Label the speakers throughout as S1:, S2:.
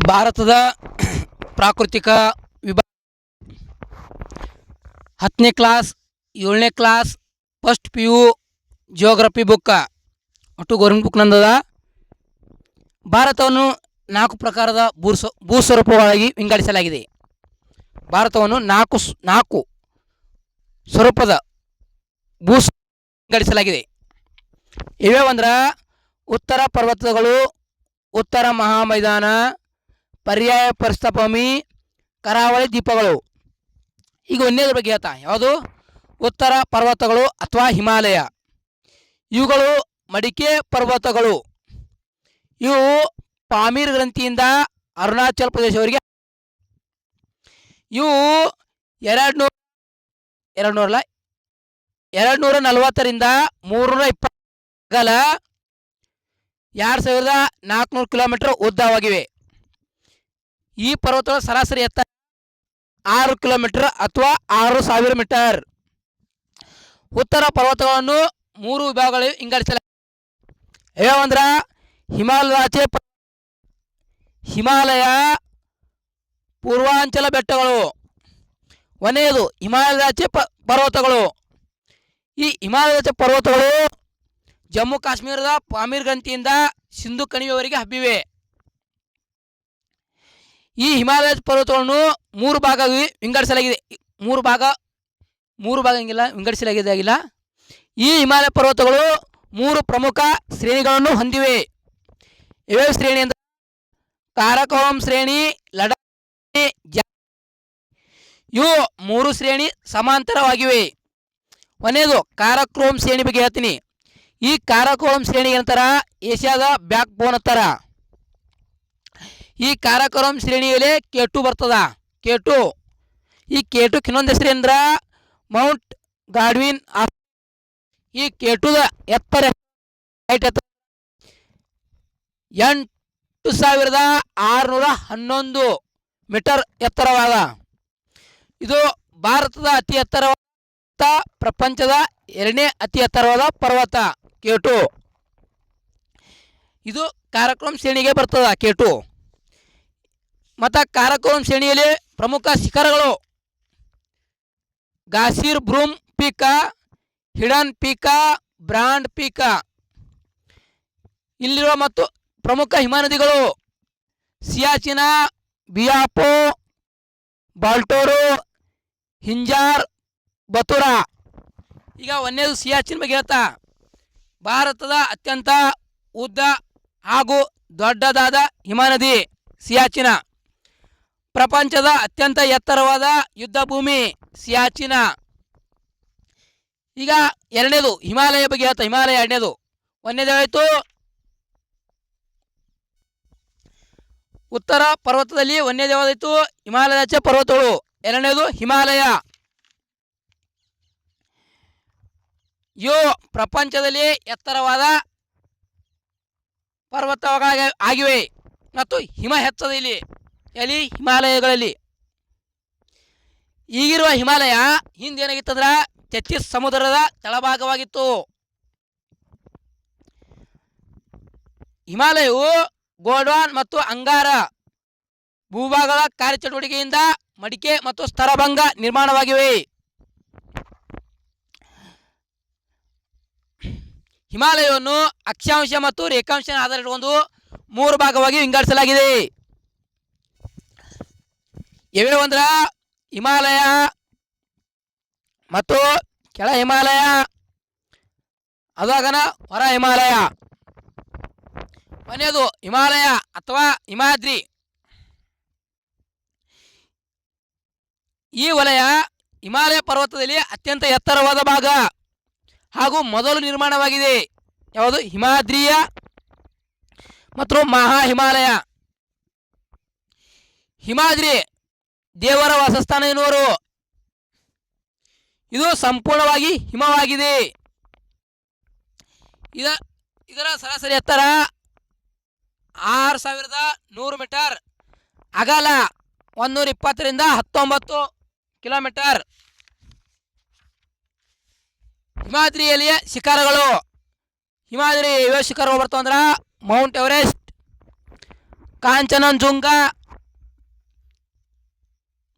S1: ಭಾರತದ ಪ್ರಾಕೃತಿಕ ವಿಭಾಗ 10ನೇ ಕ್ಲಾಸ್ 7ನೇ ಕ್ಲಾಸ್ ಫಸ್ಟ್ PU ಜಿಯೋಗ್ರಫಿ ಬುಕ್ಕ ಒಟ್ಟು ಗೌರ್ಮೆಂಟ್ ಬುಕ್ ನಂದದ. ಭಾರತವನ್ನು 4 ಪ್ರಕಾರದ ಭೂಸ್ವರೂಪಗಳಾಗಿ ವಿಂಗಡಿಸಲಾಗಿದೆ. ಭಾರತವನ್ನು ನಾಲ್ಕು ಸ್ವರೂಪದ ಭೂ ವಿಂಗಡಿಸಲಾಗಿದೆ. ಇವ್ಯಾವಂದ್ರೆ ಉತ್ತರ ಪರ್ವತಗಳು, ಉತ್ತರ ಮಹಾಮೈದಾನ, ಪರ್ಯಾಯ ಪರಿಸ್ಥಭೂಮಿ, ಕರಾವಳಿ ದ್ವೀಪಗಳು. ಈಗ ಒಂದನೇದ್ರ ಬಗ್ಗೆ ಹೇಳ್ತಾ, ಯಾವುದು? ಉತ್ತರ ಪರ್ವತಗಳು ಅಥವಾ ಹಿಮಾಲಯ. ಇವುಗಳು ಮಡಿಕೆ ಪರ್ವತಗಳು. ಇವು ಪಾಮೀರ್ ಗ್ರಂಥಿಯಿಂದ ಅರುಣಾಚಲ ಪ್ರದೇಶವರೆಗೆ. ಇವು 240ರಿಂದ 320 ಅಗಲ, 2400 ಕಿಲೋಮೀಟರ್ ಉದ್ದವಾಗಿವೆ. ಈ ಪರ್ವತಗಳ ಸರಾಸರಿ ಎತ್ತರ 6 ಕಿಲೋಮೀಟರ್ ಅಥವಾ 6000 ಮೀಟರ್. ಉತ್ತರ ಪರ್ವತಗಳನ್ನು 3 ವಿಭಾಗಗಳಲ್ಲಿ ವಿಂಗಡಿಸಲಾಗಿದೆ. ಯಾವಂದ್ರ ಹಿಮಾಲಯ ಪೂರ್ವಾಂಚಲ ಬೆಟ್ಟಗಳು. ಒಂದನೇದು ಹಿಮಾಲಯಾಚೆ ಪರ್ವತಗಳು. ಈ ಹಿಮಾಲಯಾಚೆ ಪರ್ವತಗಳು ಜಮ್ಮು ಕಾಶ್ಮೀರದ ಪಾಮೀರ್ ಗ್ರಂಥಿಯಿಂದ ಸಿಂಧು ಕಣಿವೆಯವರೆಗೆ ಹಬ್ಬಿವೆ. ಈ ಹಿಮಾಲಯ ಪರ್ವತಗಳನ್ನು 3 ಭಾಗವಾಗಿ ವಿಂಗಡಿಸಲಾಗಿದೆ. ಮೂರು ಭಾಗ ವಿಂಗಡಿಸಲಾಗಿಲ್ಲ. ಈ ಹಿಮಾಲಯ ಪರ್ವತಗಳು 3 ಪ್ರಮುಖ ಶ್ರೇಣಿಗಳನ್ನು ಹೊಂದಿವೆ. ಇವೆ ಶ್ರೇಣಿ ಅಂದರೆ ಕಾರಾಕೋರಂ ಶ್ರೇಣಿ, ಲಡಾಖ್ ಶ್ರೇಣಿ. ಇವು 3 ಶ್ರೇಣಿ ಸಮಾಂತರವಾಗಿವೆ. ಒಂದನೇದು ಕಾರಾಕೋರಂ ಶ್ರೇಣಿ ಬಗ್ಗೆ ಹೇಳ್ತೀನಿ. ಈ ಕಾರಾಕೋರಂ ಶ್ರೇಣಿ ನಂತರ ಏಷ್ಯಾದ ಬ್ಯಾಕ್ ಬೋನ್ ಅಂತಾರ. ಈ ಕಾರಾಕೋರಂ ಶ್ರೇಣಿಯಲ್ಲಿ K2 ಬರ್ತದ. K2 ಈ K2 ಇನ್ನೊಂದು ಹೆಸರು ಅಂದ್ರ ಮೌಂಟ್ ಗಾಡ್ವಿನ್. ಈ K2 ಎತ್ತರ 8611 ಮೀಟರ್ ಎತ್ತರವಾದ. ಇದು ಭಾರತದ ಅತಿ ಎತ್ತರವಾದ, ಪ್ರಪಂಚದ 2ನೇ ಅತಿ ಎತ್ತರವಾದ ಪರ್ವತ K2. ಇದು ಕಾರಾಕೋರಂ ಶ್ರೇಣಿಗೆ ಬರ್ತದ K2. ಮತ್ತು ಕಾರಾಕೋರಂ ಶ್ರೇಣಿಯಲ್ಲಿ ಪ್ರಮುಖ ಶಿಖರಗಳು ಗಾಸಿರ್ ಬ್ರೂಮ್ ಪೀಕ, ಹಿಡನ್ ಪೀಕ, ಬ್ರಾಂಡ್ ಪೀಕ. ಇಲ್ಲಿರುವ ಮತ್ತು ಪ್ರಮುಖ ಹಿಮನದಿಗಳು ಸಿಯಾಚಿನ, ಬಿಯಾಪೋ, ಬಾಲ್ಟೋರು, ಹಿಂಜಾರ್, ಬತುರಾ. ಈಗ ಒಂದನೇದು ಸಿಯಾಚಿನ್ ಬಗ್ಗೆ ಹೇಳ್ತಾ, ಭಾರತದ ಅತ್ಯಂತ ಉದ್ದ ಹಾಗೂ ದೊಡ್ಡದಾದ ಹಿಮನದಿ ಸಿಯಾಚಿನ. ಪ್ರಪಂಚದ ಅತ್ಯಂತ ಎತ್ತರವಾದ ಯುದ್ಧ ಭೂಮಿ ಸಿಯಾಚಿನ. ಈಗ ಎರಡನೇದು ಹಿಮಾಲಯ ಬಗ್ಗೆ ಹೇಳ್ತಾ, ಹಿಮಾಲಯ ಎರಡನೇದು. ಒಂದನೇದು ಆಯಿತು ಉತ್ತರ ಪರ್ವತದಲ್ಲಿ, ಒಂದನೇದು ಯಾವುದಾಯಿತು ಹಿಮಾಲಯಾಚೆ ಪರ್ವತಗಳು, ಎರಡನೇದು ಹಿಮಾಲಯ. ಇವು ಪ್ರಪಂಚದಲ್ಲಿ ಎತ್ತರವಾದ ಪರ್ವತಗಳಾಗಿವೆ ಮತ್ತು ಹಿಮ ಹೆಚ್ಚದ ಎಲ್ಲಿ ಹಿಮಾಲಯಗಳಲ್ಲಿ. ಈಗಿರುವ ಹಿಮಾಲಯ ಹಿಂದೇನಾಗಿತ್ತಂದ್ರೆ ತೆತ್ತಿಸ್ ಸಮುದ್ರದ ತಳಭಾಗವಾಗಿತ್ತು. ಹಿಮಾಲಯವು ಗೋಂಡ್ವಾನ ಮತ್ತು ಅಂಗಾರ ಭೂಭಾಗಗಳ ಕಾರ್ಯಚಟುವಟಿಕೆಯಿಂದ ಮಡಿಕೆ ಮತ್ತು ಸ್ತರಭಂಗ ನಿರ್ಮಾಣವಾಗಿವೆ. ಹಿಮಾಲಯವನ್ನು ಅಕ್ಷಾಂಶ ಮತ್ತು ರೇಖಾಂಶ ಆಧಾರಿಸಿಕೊಂಡು 3 ಭಾಗವಾಗಿ ವಿಂಗಡಿಸಲಾಗಿದೆ. ಯಾವ್ಯಾವಂದ್ರ ಹಿಮಾಲಯ ಮತ್ತು ಕೆಳ ಹಿಮಾಲಯ, ಅದಾಗನ ಹೊರ ಹಿಮಾಲಯ. ಕೊನೆಯದು ಹಿಮಾಲಯ ಅಥವಾ ಹಿಮಾದ್ರಿ. ಈ ವಲಯ ಹಿಮಾಲಯ ಪರ್ವತದಲ್ಲಿ ಅತ್ಯಂತ ಎತ್ತರವಾದ ಭಾಗ ಹಾಗೂ ಮೊದಲು ನಿರ್ಮಾಣವಾಗಿದೆ. ಯಾವುದು? ಹಿಮಾದ್ರಿಯ ಮತ್ತು ಮಹಾ ಹಿಮಾಲಯ. ಹಿಮಾದ್ರಿ ದೇವರ ವಾಸಸ್ಥಾನ ಎನ್ನುವರು. ಇದು ಸಂಪೂರ್ಣವಾಗಿ ಹಿಮವಾಗಿದೆ. ಇದರ ಸರಾಸರಿ ಎತ್ತರ 6100 ಮೀಟರ್, ಅಗಲ 120ರಿಂದ 19 ಕಿಲೋಮೀಟರ್. ಹಿಮಾದ್ರಿಯಲ್ಲಿಯ ಶಿಖರಗಳು. ಹಿಮಾದ್ರಿ ಶಿಖರಗಳು ಬರ್ತಾವಂದ್ರೆ mount Everest, Kanchenjunga.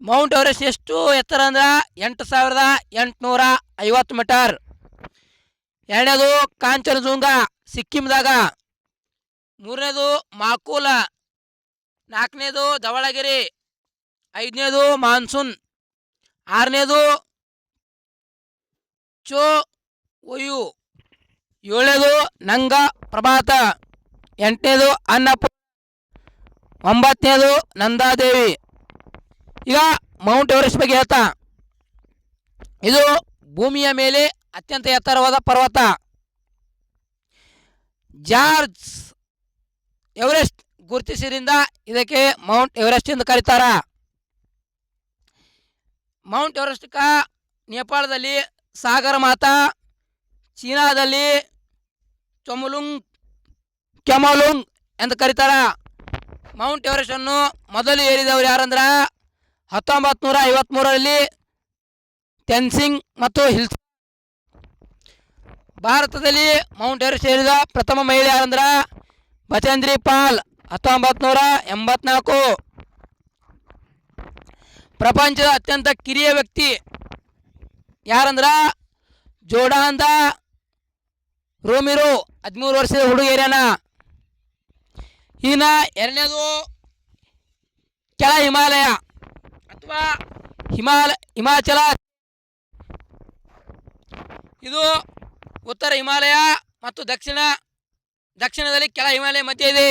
S1: Mount Everest ಎಷ್ಟು ಎತ್ತರ ಅಂದ್ರೆ 8,850 ಮೀಟರ್. ಎರಡನೇದು ಕಾಂಚನಜುಂಗ ಸಿಕ್ಕಿಂದಾಗ. ಮೂರನೇದು ಮಾಕೂಲ. ನಾಲ್ಕನೇದು ಧವಳಗಿರಿ. ಐದನೇದು ಮಾನ್ಸೂನ್. ಆರನೇದು ಚೋ ಒಯು. ಏಳನೇದು ನಂಗ ಪ್ರಭಾತ. ಎಂಟನೇದು ಅನ್ನಪೂರ್ಣ. ಒಂಬತ್ತನೇದು ನಂದಾದೇವಿ. ಈಗ ಮೌಂಟ್ ಎವರೆಸ್ಟ್ ಬಗ್ಗೆ ಹೇಳ್ತಾ, ಇದು ಭೂಮಿಯ ಮೇಲೆ ಅತ್ಯಂತ ಎತ್ತರವಾದ ಪರ್ವತ. ಜಾರ್ಜ್ ಎವರೆಸ್ಟ್ ಗುರುತಿಸಿದ್ರಿಂದ ಇದಕ್ಕೆ ಮೌಂಟ್ ಎವರೆಸ್ಟ್ ಎಂದು ಕರೀತಾರ. ಮೌಂಟ್ ಎವರೆಸ್ಟ್ ನೇಪಾಳದಲ್ಲಿ ಸಾಗರ ಮಾತಾ, ಚೀನಾದಲ್ಲಿ ಕೆಮಲುಂಗ್ ಎಂದು ಕರೀತಾರ. ಮೌಂಟ್ ಎವರೆಸ್ಟ್ ಅನ್ನು ಮೊದಲು ಏರಿದವರು ಯಾರಂದ್ರ 1953ರಲ್ಲಿ ತೆನ್ಸಿಂಗ್ ಮತ್ತು ಹಿಲ್ಸ್. ಭಾರತದಲ್ಲಿ ಮೌಂಟ್ ಎವರೆಸ್ಟ್ ಏರಿದ ಪ್ರಥಮ ಮಹಿಳೆ ಯಾರಂದ್ರ ಬಚೇಂದ್ರಿ ಪಾಲ್ 1984. ಪ್ರಪಂಚದ ಅತ್ಯಂತ ಕಿರಿಯ ವ್ಯಕ್ತಿ ಯಾರಂದ್ರ ಜೋಡಾಂದ ರೋಮಿರೋ 13 ವರ್ಷದ ಹುಡುಗಿಯರನ. ಇನ್ನ ಎರಡನೇದು ಕೆಳ ಹಿಮಾಲಯ ಅಥವಾ ಹಿಮಾಚಲ. ಇದು ಉತ್ತರ ಹಿಮಾಲಯ ಮತ್ತು ದಕ್ಷಿಣದಲ್ಲಿ ಕೆಳ ಹಿಮಾಲಯ ಮಧ್ಯೆ ಇದೆ.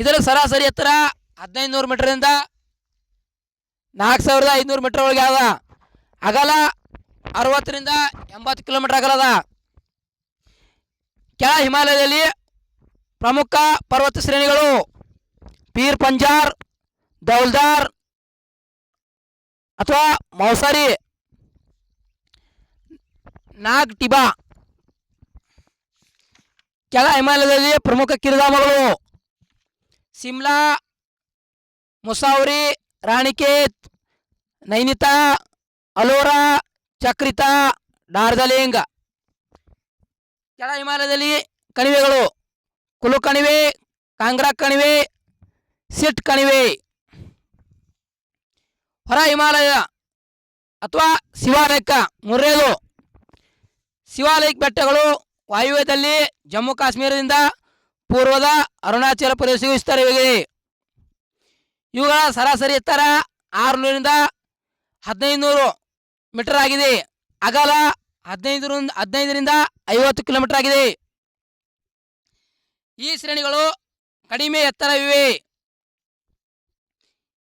S1: ಇದರ ಸರಾಸರಿ ಎತ್ತರ 1500 ಮೀಟರ್ನಿಂದ 4500 ಮೀಟರ್ ಒಳಗೆ ಅದ. ಅಗಲ 60ರಿಂದ 80 ಕಿಲೋಮೀಟರ್ ಅಗಲದ. ಕೆಳ ಹಿಮಾಲಯದಲ್ಲಿ ಪ್ರಮುಖ ಪರ್ವತ ಶ್ರೇಣಿಗಳು ಪೀರ್ ಪಂಜಾರ್, ದೌಲ್ದಾರ್ ಅಥವಾ ಮೌಸರಿ, ನಾಗ್ ಟಿಬಾ. ಕೆಳ ಹಿಮಾಲಯದಲ್ಲಿ ಪ್ರಮುಖ ಕಿರುಧಾಮಗಳು ಸಿಮ್ಲಾ, ಮುಸೌರಿ, ರಾಣಿಕೇತ್, ನೈನಿತಾ, ಅಲೋರಾ, ಚಕ್ರಿತಾ, ಡಾರ್ಜಿಲಿಂಗ್. ಕೆಳ ಹಿಮಾಲಯದಲ್ಲಿ ಕಣಿವೆಗಳು ಕುಲು ಕಣಿವೆ, ಕಾಂಗ್ರಾ ಕಣಿವೆ, ಸಿಟ್ ಕಣಿವೆ. ಹೊರ ಹಿಮಾಲಯ ಅಥವಾ ಶಿವಾಲಯಕ. ಮೂರನೇದು ಶಿವಾಲಯಕ್ ಬೆಟ್ಟಗಳು ವಾಯುವ್ಯದಲ್ಲಿ ಜಮ್ಮು ಕಾಶ್ಮೀರದಿಂದ ಪೂರ್ವದ ಅರುಣಾಚಲ ಪ್ರದೇಶಕ್ಕೆ ವಿಸ್ತರಿಸಿವೆ. ಇವುಗಳ ಸರಾಸರಿ ಎತ್ತರ 600ರಿಂದ 1500 ಮೀಟರ್ ಆಗಿದೆ. ಅಗಲ 15ರಿಂದ 50 ಕಿಲೋಮೀಟರ್ ಆಗಿದೆ. ಈ ಶ್ರೇಣಿಗಳು ಕಡಿಮೆ ಎತ್ತರವಿವೆ.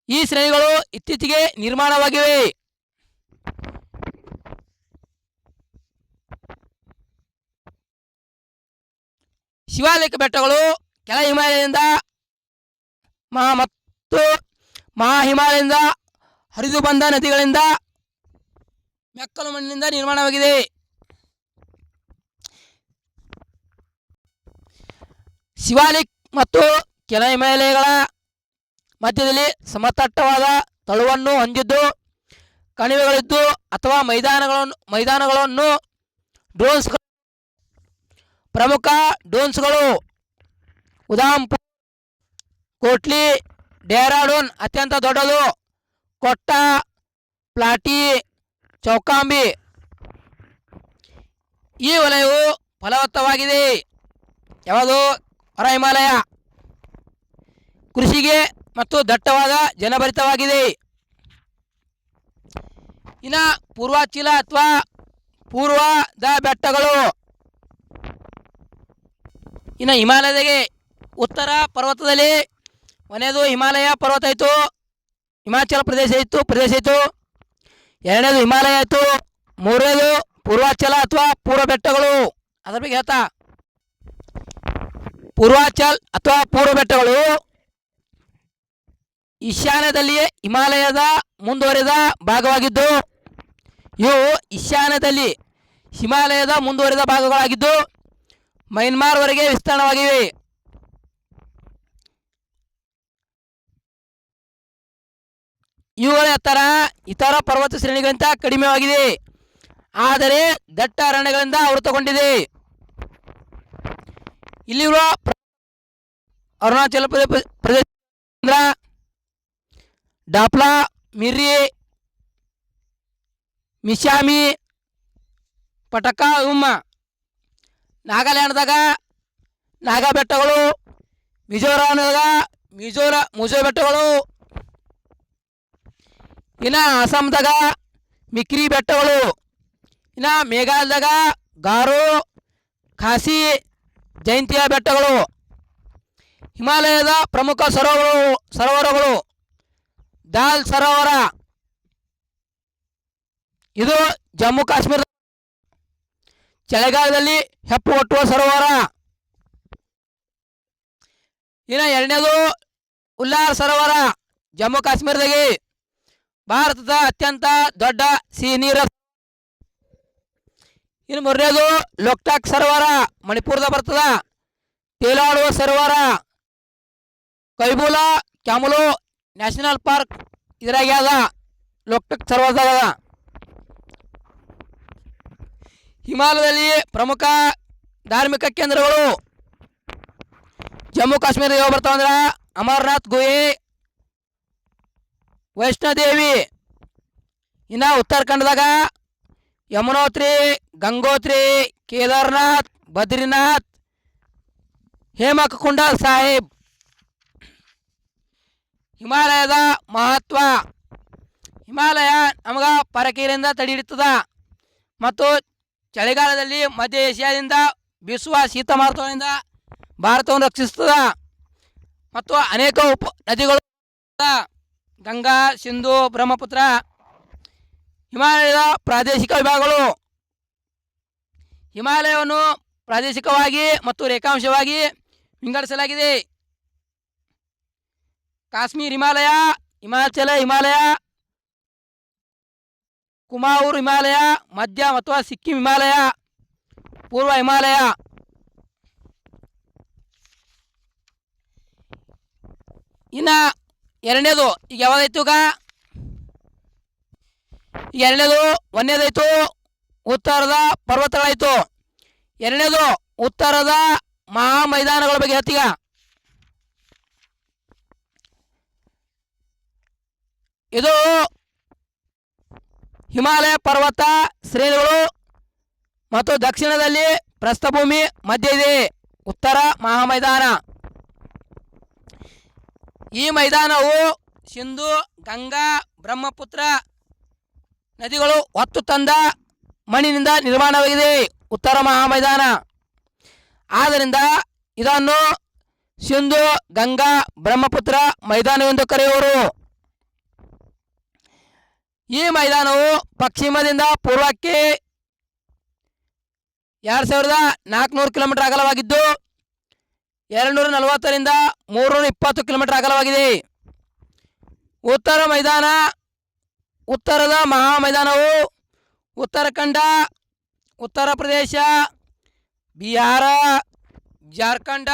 S1: ಈ ಶ್ರೇಣಿಗಳು ಇತ್ತೀಚೆಗೆ ನಿರ್ಮಾಣವಾಗಿವೆ. ಶಿವಾಲಿಕ ಬೆಟ್ಟಗಳು ಕೆಳ ಹಿಮಾಲಯದಿಂದ ಮತ್ತು ಮಹಾ ಹಿಮಾಲಯದಿಂದ ಹರಿದು ಬಂದ ನದಿಗಳಿಂದ ಮೆಕ್ಕಲು ಮಣ್ಣಿನಿಂದ ನಿರ್ಮಾಣವಾಗಿದೆ. ಶಿವಾಲಿಕ್ ಮತ್ತು ಕೆಳ ಹಿಮಾಲಯಗಳ ಮಧ್ಯದಲ್ಲಿ ಸಮತಟ್ಟವಾದ ತಳುವನ್ನು ಹೊಂದಿದ್ದು ಕಣಿವೆಗಳಿದ್ದು ಅಥವಾ ಮೈದಾನಗಳನ್ನು ಡ್ರೋನ್ಸ್. ಪ್ರಮುಖ ಡೋನ್ಸ್ಗಳು ಉಧಾಂಪುರ್, ಕೋಟ್ಲಿ, ಡೆಹ್ರಾಡೂನ್ ಅತ್ಯಂತ ದೊಡ್ಡದು, ಕೊಟ್ಟಾ, ಪ್ಲಾಟಿ, ಚೌಕಾಂಬಿ. ಈ ವಲಯವು ಫಲವತ್ತವಾಗಿದೆ. ಯಾವುದು? ಹೊರ ಹಿಮಾಲಯ. ಕೃಷಿಗೆ ಮತ್ತು ದಟ್ಟವಾದ ಜನಭರಿತವಾಗಿದೆ. ಇನ್ನು ಪೂರ್ವಾಂಚಲ ಅಥವಾ ಪೂರ್ವದ ಬೆಟ್ಟಗಳು. ಇನ್ನು ಹಿಮಾಲಯದಾಗೆ ಉತ್ತರ ಪರ್ವತದಲ್ಲಿ ಒಂದನೇದು ಹಿಮಾಲಯ ಪರ್ವತ ಆಯಿತು, ಹಿಮಾಚಲ ಪ್ರದೇಶ ಇತ್ತು. ಎರಡನೇದು ಹಿಮಾಲಯ ಆಯಿತು. ಮೂರನೇದು ಪೂರ್ವಾಂಚಲ ಅಥವಾ ಪೂರ್ವ ಬೆಟ್ಟಗಳು. ಅದರ ಬಗ್ಗೆ ಹೇಳ್ತಾ, ಪೂರ್ವಾಂಚಲ್ ಅಥವಾ ಪೂರ್ವ ಬೆಟ್ಟಗಳು ಈಶಾನ್ಯದಲ್ಲಿಯೇ ಹಿಮಾಲಯದ ಮುಂದುವರೆದ ಭಾಗವಾಗಿದ್ದು ಇವು ಈಶಾನ್ಯದಲ್ಲಿ ಹಿಮಾಲಯದ ಮುಂದುವರೆದ ಭಾಗಗಳಾಗಿದ್ದು ಮಯನ್ಮಾರ್ವರೆಗೆ ವಿಸ್ತರಣವಾಗಿವೆ. ಇವುಗಳ ಎತ್ತರ ಇತರ ಪರ್ವತ ಶ್ರೇಣಿಗಳಿಗಿಂತ ಕಡಿಮೆಯಾಗಿದೆ, ಆದರೆ ದಟ್ಟ ಅರಣ್ಯಗಳಿಂದ ಆವೃತಗೊಂಡಿದೆ. ಇಲ್ಲಿರುವ ಅರುಣಾಚಲ ಪ್ರದೇಶ ಡಾಪ್ಲಾ, ಮಿರ್ರಿ, ಮಿಶಾಮಿ, ಪಟಕ, ಉಮ್ಮ. ನಾಗಾಲ್ಯಾಂಡ್ದಾಗ ನಾಗಾ ಬೆಟ್ಟಗಳು, ಮಿಜೋರಾಂದಾಗ ಮುಜೋ ಬೆಟ್ಟಗಳು, ಇನ್ನು ಅಸ್ಸಾಂದಾಗ ಮಿಕ್ರಿ ಬೆಟ್ಟಗಳು, ಇನ್ನು ಮೇಘಾಲಯದಾಗ ಗಾರೋ, ಖಾಸಿ, ಜೈಂತಿಯಾ ಬೆಟ್ಟಗಳು. ಹಿಮಾಲಯದ ಪ್ರಮುಖ ಸರೋವರಗಳು ದಾಲ್ ಸರೋವರ, ಇದು ಜಮ್ಮು ಕಾಶ್ಮೀರ ಚಳಿಗಾಲದಲ್ಲಿ ಹೆಪ್ಪುಗಟ್ಟುವ ಸರೋವರ. ಇನ್ನು ಎರಡನೇದು ಉಲ್ಲಾರ್ ಸರೋವರ, ಜಮ್ಮು ಕಾಶ್ಮೀರದಾಗೆ ಭಾರತದ ಅತ್ಯಂತ ದೊಡ್ಡ ಸಿಹಿ ನೀರ. ಇನ್ನು ಮೂರನೇದು ಲೋಕ್ಟಾಕ್ ಸರೋವರ, ಮಣಿಪುರದ ಬರ್ತದ. ತೇಲಾಡುವ ಸರೋವರ ಕೈಬೂಲ ಕ್ಯಾಮುಲು ನ್ಯಾಷನಲ್ ಪಾರ್ಕ್ ಇದ್ರಾಗ ಅದ, ಲೋಕ್ಟಾಕ್ ಸರೋವರದಾಗ ಅದ. ಹಿಮಾಲಯದಲ್ಲಿ ಪ್ರಮುಖ ಧಾರ್ಮಿಕ ಕೇಂದ್ರಗಳು ಜಮ್ಮು ಕಾಶ್ಮೀರ ಯಾವ ಬರ್ತಾವ ಅಂದ್ರೆ ಅಮರನಾಥ್ ಗುಹೆ, ವೈಷ್ಣೋದೇವಿ. ಇನ್ನು ಉತ್ತರಾಖಂಡದಾಗ ಯಮುನೋತ್ರಿ, ಗಂಗೋತ್ರಿ, ಕೇದಾರ್ನಾಥ್, ಬದ್ರಿನಾಥ್, ಹೇಮಕುಂಡ ಸಾಹಿಬ್. ಹಿಮಾಲಯದ ಮಹತ್ವ: ಹಿಮಾಲಯ ನಮಗೆ ಪರಕೀರಿಂದ ತಡೆ ಹಿಡಿತದ ಮತ್ತು ಚಳಿಗಾಲದಲ್ಲಿ ಮಧ್ಯ ಏಷ್ಯಾದಿಂದ ಬೀಸುವ ಶೀತ ಮಾರುತಗಳಿಂದ ಭಾರತವನ್ನು ರಕ್ಷಿಸ್ತದ. ಮತ್ತು ಅನೇಕ ನದಿಗಳು ಗಂಗಾ, ಸಿಂಧು, ಬ್ರಹ್ಮಪುತ್ರ. ಹಿಮಾಲಯದ ಪ್ರಾದೇಶಿಕ ವಿಭಾಗಗಳು: ಹಿಮಾಲಯವನ್ನು ಪ್ರಾದೇಶಿಕವಾಗಿ ಮತ್ತು ರೇಖಾಂಶವಾಗಿ ವಿಂಗಡಿಸಲಾಗಿದೆ. ಕಾಶ್ಮೀರ್ ಹಿಮಾಲಯ, ಹಿಮಾಚಲ ಹಿಮಾಲಯ, ಕುಮಾವೂರ್ ಹಿಮಾಲಯ, ಮಧ್ಯ ಅಥವಾ ಸಿಕ್ಕಿಂ ಹಿಮಾಲಯ, ಪೂರ್ವ ಹಿಮಾಲಯ. ಇನ್ನು ಎರಡನೇದು ಈಗ ಯಾವ್ದಾಯ್ತು? ಈಗ ಎರಡನೇದು ಒಂದನೇದಾಯ್ತು ಉತ್ತರದ ಪರ್ವತಗಳಾಯಿತು. ಎರಡನೇದು ಉತ್ತರದ ಮಹಾ ಮೈದಾನಗಳ ಬಗ್ಗೆ ಹೇಳ್ತೀಗ. ಇದು ಹಿಮಾಲಯ ಪರ್ವತ ಶ್ರೇಣಿಗಳು ಮತ್ತು ದಕ್ಷಿಣದಲ್ಲಿ ಪ್ರಸ್ಥಭೂಮಿ ಮಧ್ಯ ಇದೆ ಉತ್ತರ ಮಹಾಮೈದಾನ. ಈ ಮೈದಾನವು ಸಿಂಧು, ಗಂಗಾ, ಬ್ರಹ್ಮಪುತ್ರ ನದಿಗಳು ಹೊತ್ತು ತಂದ ಮಣ್ಣಿನಿಂದ ನಿರ್ಮಾಣವಾಗಿದೆ ಉತ್ತರ ಮಹಾಮೈದಾನ. ಆದ್ದರಿಂದ ಇದನ್ನು ಸಿಂಧು, ಗಂಗಾ, ಬ್ರಹ್ಮಪುತ್ರ ಮೈದಾನವೆಂದು ಕರೆಯುವರು. ಈ ಮೈದಾನವು ಪಶ್ಚಿಮದಿಂದ ಪೂರ್ವಕ್ಕೆ 2400 ಕಿಲೋಮೀಟರ್ ಅಗಲವಾಗಿದ್ದು 240ರಿಂದ 320 ಕಿಲೋಮೀಟರ್ ಅಗಲವಾಗಿದೆ. ಉತ್ತರದ ಮಹಾಮೈದಾನವು ಉತ್ತರಾಖಂಡ, ಉತ್ತರ ಪ್ರದೇಶ, ಬಿಹಾರ, ಜಾರ್ಖಂಡ,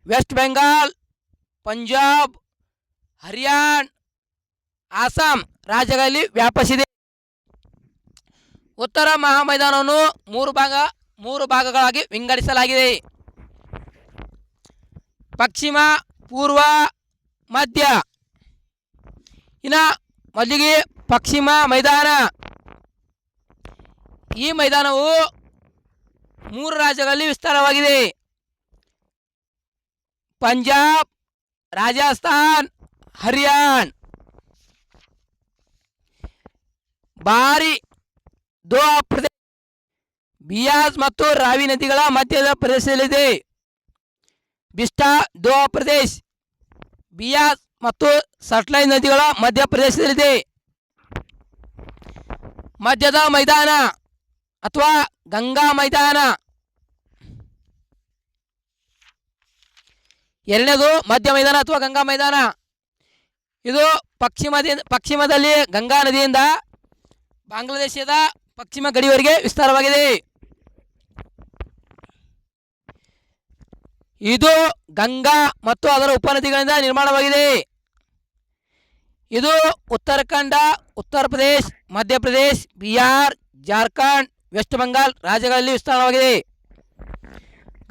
S1: ವೆಸ್ಟ್ ಬೆಂಗಾಲ್, ಪಂಜಾಬ್, ಹರಿಯಾಣ, ಅಸ್ಸಾಂ ರಾಜ್ಯಗಳಲ್ಲಿ ವ್ಯಾಪಿಸಿದೆ. ಉತ್ತರ ಮಹಾಮೈದಾನವನ್ನು ಮೂರು ಭಾಗಗಳಾಗಿ ವಿಂಗಡಿಸಲಾಗಿದೆ: ಪಶ್ಚಿಮ, ಪೂರ್ವ, ಮಧ್ಯ. ಇನ್ನು ಮೊದಲಿಗೆ ಪಶ್ಚಿಮ ಮೈದಾನ. ಈ ಮೈದಾನವು 3 ರಾಜ್ಯಗಳಲ್ಲಿ ವಿಸ್ತಾರವಾಗಿದೆ: ಪಂಜಾಬ್, ರಾಜಸ್ಥಾನ್, ಹರಿಯಾಣ. ಭಾರಿ ದೋಆ ಪ್ರದೇಶ ಬಿಯಾಸ್ ಮತ್ತು ರಾವಿ ನದಿಗಳ ಮಧ್ಯದ ಪ್ರದೇಶದಲ್ಲಿದೆ. ಬಿಸ್ಟಾ ದೋಆ ಪ್ರದೇಶ ಬಿಯಾಸ್ ಮತ್ತು ಸಟ್ಲೈಜ್ ನದಿಗಳ ಮಧ್ಯ ಪ್ರದೇಶದಲ್ಲಿದೆ. ಮಧ್ಯದ ಮೈದಾನ ಅಥವಾ ಗಂಗಾ ಮೈದಾನ. ಎರಡನೇದು ಮಧ್ಯ ಮೈದಾನ ಅಥವಾ ಗಂಗಾ ಮೈದಾನ. ಇದು ಪಶ್ಚಿಮದಲ್ಲಿ ಗಂಗಾ ನದಿಯಿಂದ ಬಾಂಗ್ಲಾದೇಶದ ಪಶ್ಚಿಮ ಗಡಿಯವರೆಗೆ ವಿಸ್ತಾರವಾಗಿದೆ. ಇದು ಗಂಗಾ ಮತ್ತು ಅದರ ಉಪನದಿಗಳಿಂದ ನಿರ್ಮಾಣವಾಗಿದೆ. ಇದು ಉತ್ತರಾಖಂಡ, ಉತ್ತರ ಪ್ರದೇಶ, ಮಧ್ಯಪ್ರದೇಶ, ಬಿಹಾರ್, ಜಾರ್ಖಂಡ್, ವೆಸ್ಟ್ ಬೆಂಗಾಲ್ ರಾಜ್ಯಗಳಲ್ಲಿ ವಿಸ್ತಾರವಾಗಿದೆ.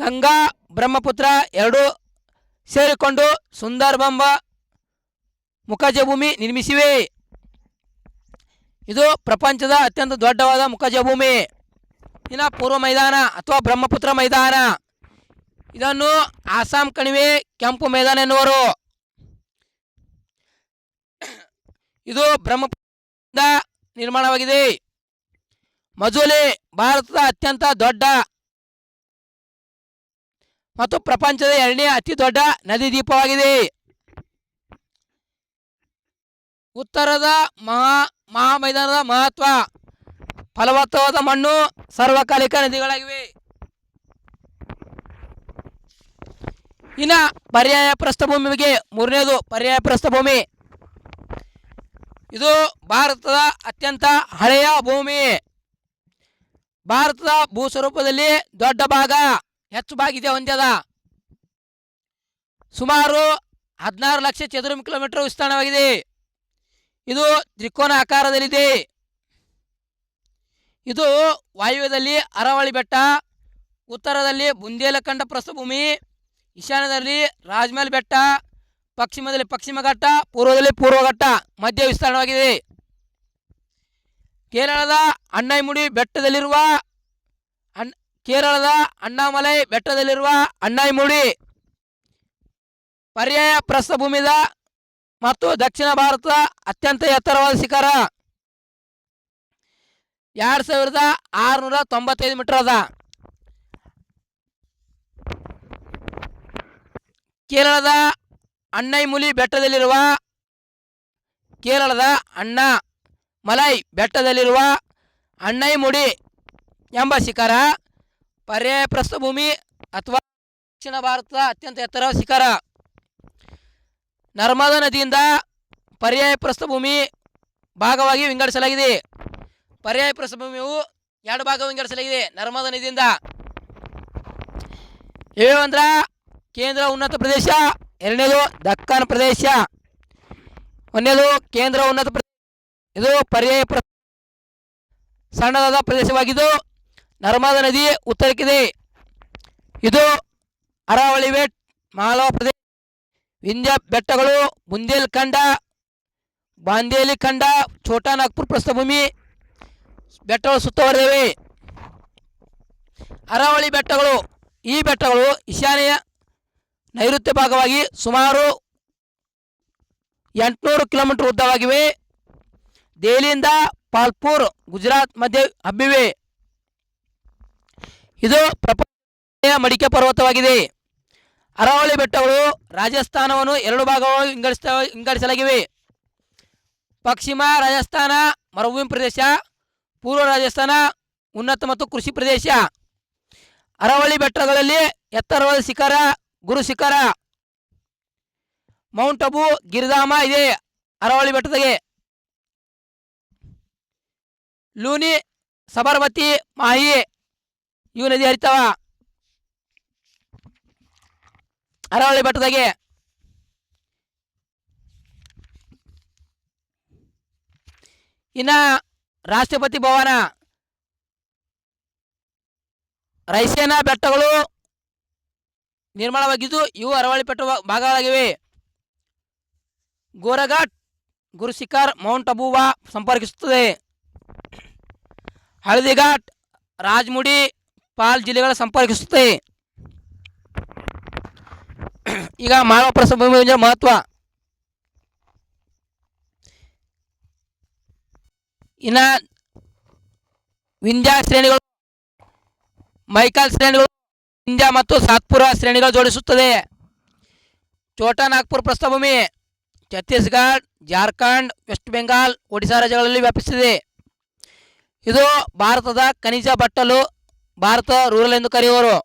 S1: ಗಂಗಾ ಬ್ರಹ್ಮಪುತ್ರ ಎರಡು ಸೇರಿಕೊಂಡು ಸುಂದರಬೆಂಬ ಮುಖಜ ಭೂಮಿ ನಿರ್ಮಿಸಿವೆ. ಇದು ಪ್ರಪಂಚದ ಅತ್ಯಂತ ದೊಡ್ಡವಾದ ಮುಖಜ ಭೂಮಿ. ಇನ್ನು ಪೂರ್ವ ಮೈದಾನ ಅಥವಾ ಬ್ರಹ್ಮಪುತ್ರ ಮೈದಾನ, ಇದನ್ನು ಆಸಾಂ ಕಣಿವೆ ಕೆಂಪು ಮೈದಾನ ಎನ್ನುವರು. ಇದು ಬ್ರಹ್ಮಪುತ್ರದಿಂದ ನಿರ್ಮಾಣವಾಗಿದೆ. ಮಜುಲಿ ಭಾರತದ ಅತ್ಯಂತ ದೊಡ್ಡ ಮತ್ತು ಪ್ರಪಂಚದ 2ನೇ ಅತಿ ದೊಡ್ಡ ನದಿ ದ್ವೀಪವಾಗಿದೆ. ಉತ್ತರದ ಮಹಾಮೈದಾನದ ಮಹತ್ವ: ಫಲವತ್ತಾದ ಮಣ್ಣು, ಸಾರ್ವಕಾಲಿಕ ನದಿಗಳಾಗಿವೆ. ಇನ್ನು ಪರ್ಯಾಯ ಪ್ರಸ್ಥಭೂಮಿ ಬಗ್ಗೆ, 3ನೇದು ಪರ್ಯಾಯ ಪ್ರಸ್ಥಭೂಮಿ. ಇದು ಭಾರತದ ಅತ್ಯಂತ ಹಳೆಯ ಭೂಮಿ. ಭಾರತದ ಭೂಸ್ವರೂಪದಲ್ಲಿ ದೊಡ್ಡ ಭಾಗ, ಹೆಚ್ಚು ಭಾಗ ಇದೆ ಹೊಂದ್ಯದ. ಸುಮಾರು 16 ಲಕ್ಷ ಚದುರ ಕಿಲೋಮೀಟರ್ ವಿಸ್ತೀರ್ಣವಾಗಿದೆ. ಇದು ತ್ರಿಕೋನ ಆಕಾರದಲ್ಲಿದೆ. ಇದು ವಾಯುವ್ಯದಲ್ಲಿ ಅರಾವಳಿ ಬೆಟ್ಟ, ಉತ್ತರದಲ್ಲಿ ಬುಂದೇಲಖಂಡ ಪ್ರಸ್ಥಭೂಮಿ, ಈಶಾನ್ಯದಲ್ಲಿ ರಾಜ್ಮಹಲ್ ಬೆಟ್ಟ, ಪಶ್ಚಿಮದಲ್ಲಿ ಪಶ್ಚಿಮ ಘಟ್ಟ, ಪೂರ್ವದಲ್ಲಿ ಪೂರ್ವಘಟ್ಟ ಮಧ್ಯ ವಿಸ್ತೀರ್ಣವಾಗಿದೆ. ಕೇರಳದ ಅಣ್ಣಾಮಲೈ ಬೆಟ್ಟದಲ್ಲಿರುವ ಅಣ್ಣಾಮಲೈ ಪರ್ಯಾಯ ಪ್ರಸ್ಥಭೂಮಿದ ಮತ್ತು ದಕ್ಷಿಣ ಭಾರತದ ಅತ್ಯಂತ ಎತ್ತರವಾದ ಶಿಖರ 2695 ಮೀಟರ್ ಅದ. ಕೇರಳದ ಅಣ್ಣಾಮಲೈ ಬೆಟ್ಟದಲ್ಲಿರುವ ಅಣ್ಣಾಮಲೈ ಎಂಬ ಶಿಖರ ಪರ್ಯಾಯ ಪ್ರಸ್ಥಭೂಮಿ ಅಥವಾ ದಕ್ಷಿಣ ಭಾರತದ ಅತ್ಯಂತ ಎತ್ತರವಾದ ಶಿಖರ. ನರ್ಮದಾ ನದಿಯಿಂದ ಪರ್ಯಾಯ ಪ್ರಸ್ಥಭೂಮಿ ಭಾಗವಾಗಿ ವಿಂಗಡಿಸಲಾಗಿದೆ. ಪರ್ಯಾಯ ಪ್ರಸ್ಥಭೂಮಿಯು 2 ಭಾಗ ವಿಂಗಡಿಸಲಾಗಿದೆ ನರ್ಮದಾ ನದಿಯಿಂದ. ಇವೇವಂದ್ರ ಕೇಂದ್ರ ಉನ್ನತ ಪ್ರದೇಶ, 2ನೇದು ದಕ್ಕನ್ ಪ್ರದೇಶ. 1ನೇದು ಕೇಂದ್ರ ಉನ್ನತ ಪ್ರದೇಶ, ಇದು ಪರ್ಯಾಯ ಸಣ್ಣದಾದ ಪ್ರದೇಶವಾಗಿದ್ದು ನರ್ಮದಾ ನದಿ ಉತ್ತರಕ್ಕಿದೆ. ಇದು ಅರಾವಳಿ ಬೆಟ್, ಮಾಲವಾ ಪ್ರದೇಶ, ವಿಂಧ್ಯ ಬೆಟ್ಟಗಳು, ಬುಂದೇಲ್ಖಂಡ, ಬಾಂದೇಲಿಖಂಡ, ಛೋಟಾ ನಾಗ್ಪುರ್ ಪ್ರಸ್ಥಭೂಮಿ ಬೆಟ್ಟಗಳು ಸುತ್ತುವರೆದಿವೆ. ಅರಾವಳಿ ಬೆಟ್ಟಗಳು, ಈ ಬೆಟ್ಟಗಳು ಈಶಾನ್ಯ ನೈಋತ್ಯ ಭಾಗವಾಗಿ ಸುಮಾರು 800 ಕಿಲೋಮೀಟರ್ ಉದ್ದವಾಗಿವೆ. ದೆಹಲಿಯಿಂದ ಪಾಲ್ಪುರ್ ಗುಜರಾತ್ ಮಧ್ಯೆ ಹಬ್ಬಿವೆ. ಇದು ಪ್ರಪಂಚದ ಮಡಿಕೆ ಪರ್ವತವಾಗಿದೆ. ಅರಾವಳಿ ಬೆಟ್ಟಗಳು ರಾಜಸ್ಥಾನವನ್ನು 2 ಭಾಗವಾಗಿ ವಿಂಗಡಿಸಲಾಗಿವೆ. ಪಶ್ಚಿಮ ರಾಜಸ್ಥಾನ ಮರುಭೂಮಿ ಪ್ರದೇಶ, ಪೂರ್ವ ರಾಜಸ್ಥಾನ ಉನ್ನತ ಮತ್ತು ಕೃಷಿ ಪ್ರದೇಶ. ಅರಾವಳಿ ಬೆಟ್ಟಗಳಲ್ಲಿ ಎತ್ತರವಾದ ಶಿಖರ ಗುರು ಶಿಖರ ಮೌಂಟ್ ಅಬು ಗಿರಿಧಾಮ ಇದೆ. ಅರಾವಳಿ ಬೆಟ್ಟದಾಗೆ ಲೂನಿ, ಸಬರ್ಮತಿ, ಮಾಹಿ ಇವು ನದಿ ಹರಿತಾವ ಅರಾವಳಿ ಬೆಟ್ಟದಾಗೆ. ಇನ್ನು ರಾಷ್ಟ್ರಪತಿ ಭವನ, ರೈಸೇನಾ ಬೆಟ್ಟಗಳು ನಿರ್ಮಾಣವಾಗಿದ್ದು ಇವು ಅರಾವಳಿ ಬೆಟ್ಟ ಭಾಗಗಳಾಗಿವೆ. ಗೋರಘಾಟ್ ಗುರುಶಿಖರ್ ಮೌಂಟ್ ಅಬೂವಾ ಸಂಪರ್ಕಿಸುತ್ತದೆ. ಹಳದಿಘಾಟ್ ರಾಜಮುಡಿ ಪಾಲ್ ಜಿಲ್ಲೆಗಳ ಸಂಪರ್ಕಿಸುತ್ತದೆ. ಈಗ ಮಾಳವಾ ಪ್ರಸ್ಥಭೂಮಿಯ ಮಹತ್ವ. ಇನ್ನ ವಿಂಧ್ಯ ಶ್ರೇಣಿಗಳು, ಮೈಕಲ್ ಶ್ರೇಣಿಗಳು ವಿಂಧ್ಯ ಮತ್ತು ಸಾತ್ಪುರ ಶ್ರೇಣಿಗಳು ಜೋಡಿಸುತ್ತದೆ. ಛೋಟಾ ನಾಗ್ಪುರ್ ಪ್ರಸ್ಥಭೂಮಿ ಛತ್ತೀಸ್ಗಢ, ಜಾರ್ಖಂಡ್, ವೆಸ್ಟ್ ಬೆಂಗಾಲ್, ಒಡಿಶಾ ರಾಜ್ಯಗಳಲ್ಲಿ ವ್ಯಾಪಿಸಿದೆ. ಇದು ಭಾರತದ ಖನಿಜ ಬಟ್ಟಲು, ಭಾರತ ರೂರಲ್ ಎಂದು ಕರೆಯುವರು.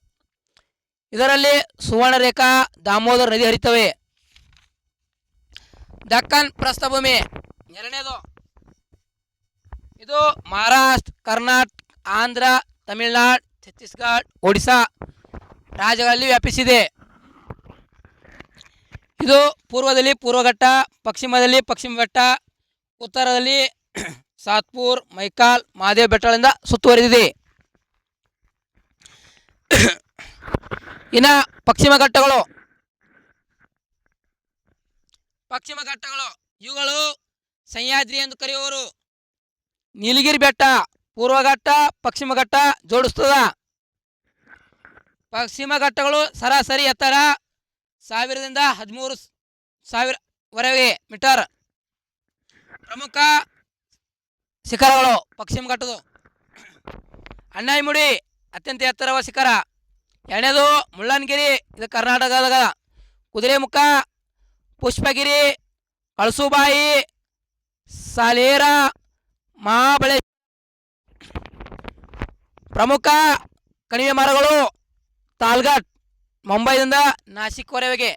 S1: ಇದರಲ್ಲಿ ಸುವರ್ಣರೇಖಾ, ದಾಮೋದರ್ ನದಿ ಹರಿತವೆ. ದಕ್ಕನ್ ಪ್ರಸ್ಥಭೂಮಿ 2ನೇದು. ಇದು ಮಹಾರಾಷ್ಟ್ರ, ಕರ್ನಾಟಕ, ಆಂಧ್ರ, ತಮಿಳುನಾಡು, ಛತ್ತೀಸ್ಗಢ, ಒಡಿಶಾ ರಾಜ್ಯಗಳಲ್ಲಿ ವ್ಯಾಪಿಸಿದೆ. ಇದು ಪೂರ್ವದಲ್ಲಿ ಪೂರ್ವಘಟ್ಟ, ಪಶ್ಚಿಮದಲ್ಲಿ ಪಶ್ಚಿಮ ಘಟ್ಟ, ಉತ್ತರದಲ್ಲಿ ಸಾತ್ಪುರ್, ಮೈಕಾಲ್, ಮಹಾದೇವ್ ಬೆಟ್ಟಗಳಿಂದ ಸುತ್ತುವರಿದಿದೆ. ಇನ್ನು ಪಶ್ಚಿಮ ಘಟ್ಟಗಳು ಪಶ್ಚಿಮ ಘಟ್ಟಗಳು ಇವುಗಳು ಸಹ್ಯಾದ್ರಿ ಎಂದು ಕರೆಯುವರು. ನೀಲಗಿರಿ ಬೆಟ್ಟ ಪೂರ್ವ ಘಟ್ಟ ಪಶ್ಚಿಮ ಘಟ್ಟ ಜೋಡಿಸ್ತದ. ಪಶ್ಚಿಮ ಘಟ್ಟಗಳು ಸರಾಸರಿ ಎತ್ತರ 1000ರಿಂದ 13,000ವರೆಗೆ ಮೀಟರ್. ಪ್ರಮುಖ ಶಿಖರಗಳು ಪಶ್ಚಿಮ ಘಟ್ಟದ ಅಣ್ಣಾಯಿಮುಡಿ ಅತ್ಯಂತ ಎತ್ತರವಾದ ಶಿಖರ. ಎರಡನೇದು ಮುಳ್ಳಯ್ಯನಗಿರಿ, ಇದು ಕರ್ನಾಟಕದಾಗ. ಕುದುರೆಮುಖ, ಪುಷ್ಪಗಿರಿ, ಕಳಸುಬಾಯಿ, ಸಾಲೇರ, ಮಹಾಬಳೇಶ್ವರ. ಪ್ರಮುಖ ಕಣಿವೆ ಮರಗಳು ತಾಲ್ಘಾಟ್ ಮುಂಬೈದಿಂದ ನಾಸಿಕ್ವರೆಗೆ,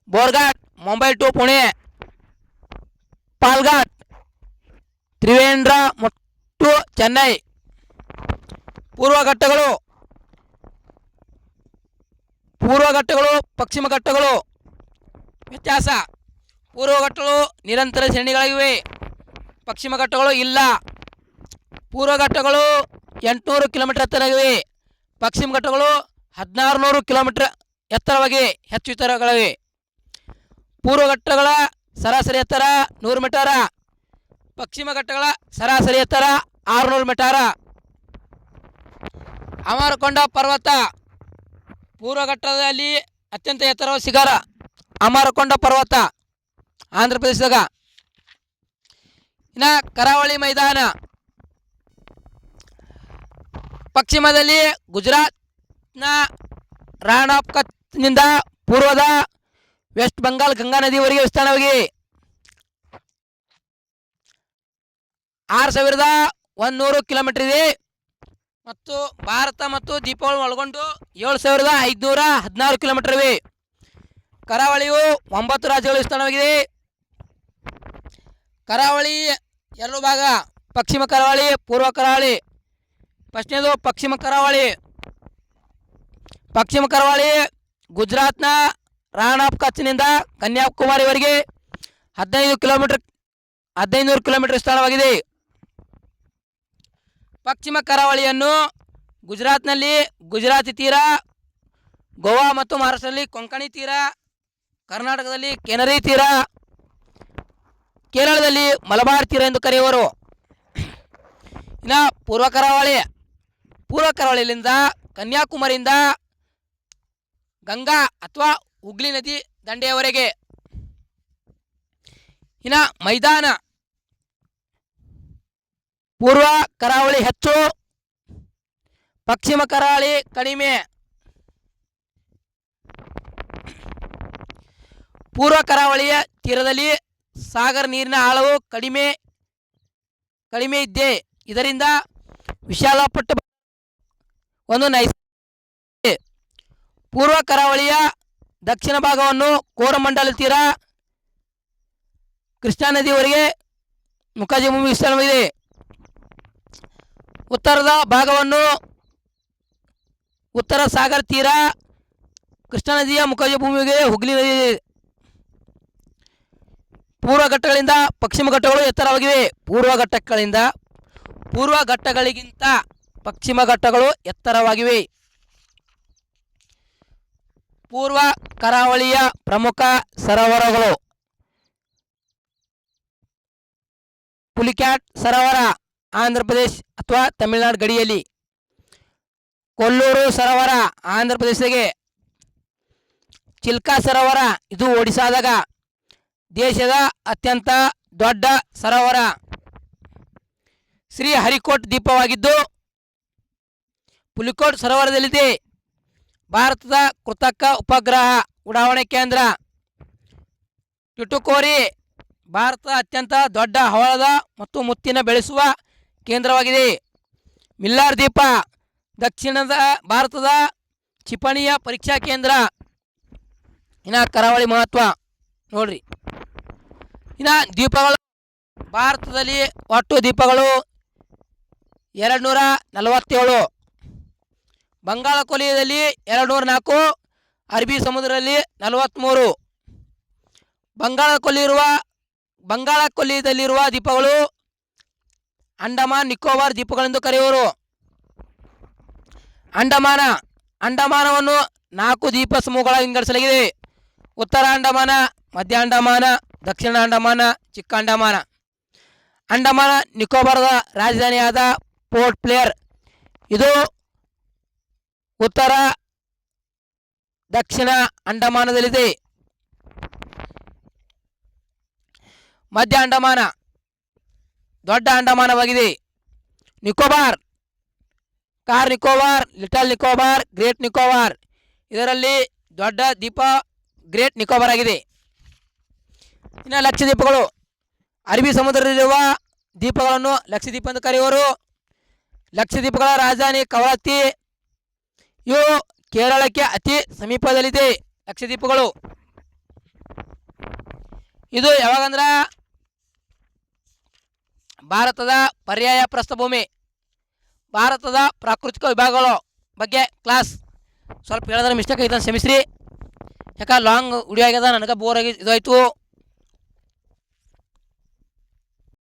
S1: ಬೋರ್ಘಾಟ್ ಮುಂಬೈ ಟು ಪುಣೆ, ಪಾಲ್ಘಾಟ್ ತ್ರಿವೇಂದ್ರ ಮತ್ತು ಚೆನ್ನೈ. ಪೂರ್ವ ಘಟ್ಟಗಳು ಪಶ್ಚಿಮ ಘಟ್ಟಗಳು ವ್ಯತ್ಯಾಸ. ಪೂರ್ವ ಘಟ್ಟಗಳು ನಿರಂತರ ಶ್ರೇಣಿಗಳಾಗಿವೆ, ಪಶ್ಚಿಮ ಘಟ್ಟಗಳು ಇಲ್ಲ. ಪೂರ್ವ ಘಟ್ಟಗಳು 800 ಕಿಲೋಮೀಟರ್ ಎತ್ತರವಾಗಿವೆ, ಪಶ್ಚಿಮ ಘಟ್ಟಗಳು 1600 ಕಿಲೋಮೀಟರ್ ಎತ್ತರವಾಗಿ ಹೆಚ್ಚು ಎತ್ತರಗಳಿವೆ. ಪೂರ್ವ ಘಟ್ಟಗಳ ಸರಾಸರಿ ಎತ್ತರ 100 ಮೀಟರ, ಪಶ್ಚಿಮ ಘಟ್ಟಗಳ ಸರಾಸರಿ ಎತ್ತರ 600 ಮೀಟರ. ಅಮರಕೊಂಡ ಪರ್ವತ ಪೂರ್ವ ಘಟ್ಟದಲ್ಲಿ ಅತ್ಯಂತ ಎತ್ತರವಾದ ಶಿಖರ ಅಮರಕೊಂಡ ಪರ್ವತ, ಆಂಧ್ರ ಪ್ರದೇಶದಾಗ. ಇನ್ನು ಕರಾವಳಿ ಮೈದಾನ ಪಶ್ಚಿಮದಲ್ಲಿ ಗುಜರಾತ್ನ ರಾಣ್ ಆಫ್ ಕಚ್ನಿಂದ ಪೂರ್ವದ ವೆಸ್ಟ್ ಬೆಂಗಾಲ್ ಗಂಗಾ ನದಿವರೆಗೆ ವಿಸ್ತಾರವಾಗಿ 6100 ಕಿಲೋಮೀಟರ್ ಇದೆ. ಮತ್ತು ಭಾರತ ಮತ್ತು ದ್ವೀಪಗಳು ಒಳಗೊಂಡು 7516 ಕಿಲೋಮೀಟರ್ ಇವೆ. ಕರಾವಳಿಯು 9 ರಾಜ್ಯಗಳು ವಿಸ್ತಾರವಾಗಿದೆ. ಕರಾವಳಿ 2 ಭಾಗ, ಪಶ್ಚಿಮ ಕರಾವಳಿ, ಪೂರ್ವ ಕರಾವಳಿ. ಫಸ್ಟ್ನೇದು ಪಶ್ಚಿಮ ಕರಾವಳಿ. ಪಶ್ಚಿಮ ಕರಾವಳಿ ಗುಜರಾತ್ನ ರಾಣ್ ಆಫ್ ಕಚ್ನಿಂದ ಕನ್ಯಾಕುಮಾರಿವರೆಗೆ 1500 ಕಿಲೋಮೀಟರ್ ವಿಸ್ತಾರವಾಗಿದೆ. ಪಶ್ಚಿಮ ಕರಾವಳಿಯನ್ನು ಗುಜರಾತ್ನಲ್ಲಿ ಗುಜರಾತಿ ತೀರ, ಗೋವಾ ಮತ್ತು ಮಹಾರಾಷ್ಟ್ರದಲ್ಲಿ ಕೊಂಕಣಿ ತೀರ, ಕರ್ನಾಟಕದಲ್ಲಿ ಕೆನರಿ ತೀರ, ಕೇರಳದಲ್ಲಿ ಮಲಬಾರ್ ತೀರ ಎಂದು ಕರೆಯುವರು. ಇನ್ನು ಪೂರ್ವ ಕರಾವಳಿಯಿಂದ ಕನ್ಯಾಕುಮಾರಿಯಿಂದ ಗಂಗಾ ಅಥವಾ ಹುಗ್ಲಿ ನದಿ ದಂಡೆಯವರೆಗೆ. ಇನ್ನು ಮೈದಾನ ಪೂರ್ವ ಕರಾವಳಿ ಹೆಚ್ಚು, ಪಶ್ಚಿಮ ಕರಾವಳಿ ಕಡಿಮೆ. ಪೂರ್ವ ಕರಾವಳಿಯ ತೀರದಲ್ಲಿ ಸಾಗರ ನೀರಿನ ಆಳವು ಕಡಿಮೆ ಇದ್ದೆ, ಇದರಿಂದ ವಿಶಾಲಪಟ್ಟ ಒಂದು ನೈಸರ್ಗಿಕ. ಪೂರ್ವ ಕರಾವಳಿಯ ದಕ್ಷಿಣ ಭಾಗವನ್ನು ಕೋರಮಂಡಲ ತೀರ, ಕೃಷ್ಣಾ ನದಿಯವರೆಗೆ ಮುಖಜಭೂಮಿ ವಿಸ್ತಾರವಿದೆ. ಉತ್ತರದ ಭಾಗವನ್ನು ಉತ್ತರ ಸಾಗರ ತೀರ, ಕೃಷ್ಣಾ ನದಿಯ ಮುಖಜಭೂಮಿಗೆ ಹುಗ್ಲಿ ನದಿ. ಪೂರ್ವ ಘಟ್ಟಗಳಿಂದ ಪಶ್ಚಿಮ ಘಟ್ಟಗಳು ಎತ್ತರವಾಗಿವೆ. ಪೂರ್ವ ಘಟ್ಟಗಳಿಗಿಂತ ಪಶ್ಚಿಮ ಘಟ್ಟಗಳು ಎತ್ತರವಾಗಿವೆ. ಪೂರ್ವ ಕರಾವಳಿಯ ಪ್ರಮುಖ ಸರೋವರಗಳು: ಪುಲಿಕ್ಯಾಟ್ ಸರೋವರ ಆಂಧ್ರ ಪ್ರದೇಶ್ ಅಥವಾ ತಮಿಳುನಾಡು ಗಡಿಯಲ್ಲಿ, ಕೊಲ್ಲೂರು ಸರೋವರ ಆಂಧ್ರ ಪ್ರದೇಶದಾಗೆ, ಚಿಲ್ಕಾ ಸರೋವರ ಇದು ಒಡಿಶಾದಾಗ, ದೇಶದ ಅತ್ಯಂತ ದೊಡ್ಡ ಸರೋವರ ಶ್ರೀಹರಿಕೋಟ್ ದ್ವೀಪವಾಗಿದ್ದು ಪುಲಿಕೋಟ್ ಸರೋವರದಲ್ಲಿದೆ. ಭಾರತದ ಕೃತಕ ಉಪಗ್ರಹ ಉಡಾವಣೆ ಕೇಂದ್ರ ಟ್ಯುಟುಕೋರಿ ಭಾರತದ ಅತ್ಯಂತ ದೊಡ್ಡ ಹವಳದ ಮತ್ತು ಮುತ್ತಿನ ಬೆಳೆಸುವ ಕೇಂದ್ರವಾಗಿದೆ. ಮಿಲ್ಲಾರ್ ದ್ವೀಪ ದಕ್ಷಿಣದ ಭಾರತದ ಕ್ಷಿಪಣಿಯ ಪರೀಕ್ಷಾ ಕೇಂದ್ರ. ಇನ್ನು ಕರಾವಳಿ ಮಹತ್ವ ನೋಡ್ರಿ. ಇನ್ನು ದ್ವೀಪಗಳು ಭಾರತದಲ್ಲಿ ಒಟ್ಟು ದ್ವೀಪಗಳು 247, ಬಂಗಾಳ ಕೊಲ್ಲಿಯಲ್ಲಿ 204, ಅರಬ್ಬಿ ಸಮುದ್ರದಲ್ಲಿ 43. ಬಂಗಾಳ ಕೊಲ್ಲಿಯದಲ್ಲಿರುವ ದ್ವೀಪಗಳು ಅಂಡಮಾನ್ ನಿಕೋಬಾರ್ ದ್ವೀಪಗಳೆಂದು ಕರೆಯುವರು. ಅಂಡಮಾನವನ್ನು 4 ದ್ವೀಪ ಸಮೂಹಗಳಾಗಿ ವಿಂಗಡಿಸಲಾಗಿದೆ. ಉತ್ತರ ಅಂಡಮಾನ, ಮಧ್ಯ ಅಂಡಮಾನ, ದಕ್ಷಿಣ ಅಂಡಮಾನ, ಚಿಕ್ಕ ಅಂಡಮಾನ. ಅಂಡಮಾನ ನಿಕೋಬಾರದ ರಾಜಧಾನಿಯಾದ ಪೋರ್ಟ್ ಬ್ಲೇರ್. ಇದು ಉತ್ತರ ದಕ್ಷಿಣ ಅಂಡಮಾನದಲ್ಲಿದೆ. ಮಧ್ಯ ಅಂಡಮಾನ ದೊಡ್ಡ ಅಂಡಮಾನವಾಗಿದೆ. Nicobar, Car Nicobar, little Nicobar, great Nicobar. ಇದರಲ್ಲಿ ದೊಡ್ಡ ದ್ವೀಪ ಗ್ರೇಟ್ ನಿಕೋಬಾರ್ ಆಗಿದೆ. ಇನ್ನು ಲಕ್ಷದ್ವೀಪಗಳು, ಅರಬ್ಬಿ ಸಮುದ್ರದಲ್ಲಿರುವ ದ್ವೀಪಗಳನ್ನು ಲಕ್ಷದ್ವೀಪ ಎಂದು ಕರೆಯುವರು. ಲಕ್ಷದ್ವೀಪಗಳ ರಾಜಧಾನಿ ಕವರತ್ತಿ. ಇವು ಕೇರಳಕ್ಕೆ ಅತಿ ಸಮೀಪದಲ್ಲಿದೆ ಲಕ್ಷದ್ವೀಪಗಳು. ಇದು ಯಾವಾಗಂದ್ರೆ ಭಾರತದ ಪರ್ಯಾಯ ಪ್ರಸ್ಥಭೂಮಿ. ಭಾರತದ ಪ್ರಾಕೃತಿಕ ವಿಭಾಗಗಳು ಬಗ್ಗೆ ಕ್ಲಾಸ್ ಸ್ವಲ್ಪ ಹೇಳಿದ್ರೆ ಮಿಸ್ಟೇಕ್ ಐತೆ ಕ್ಷಮಿಸ್ರಿ. ಯಾಕೆ ಲಾಂಗ್ ವಿಡಿಯೋ ಆಗ್ಯದ, ನನಗೆ ಬೋರ್ ಆಗಿ ಇದಾಯಿತು.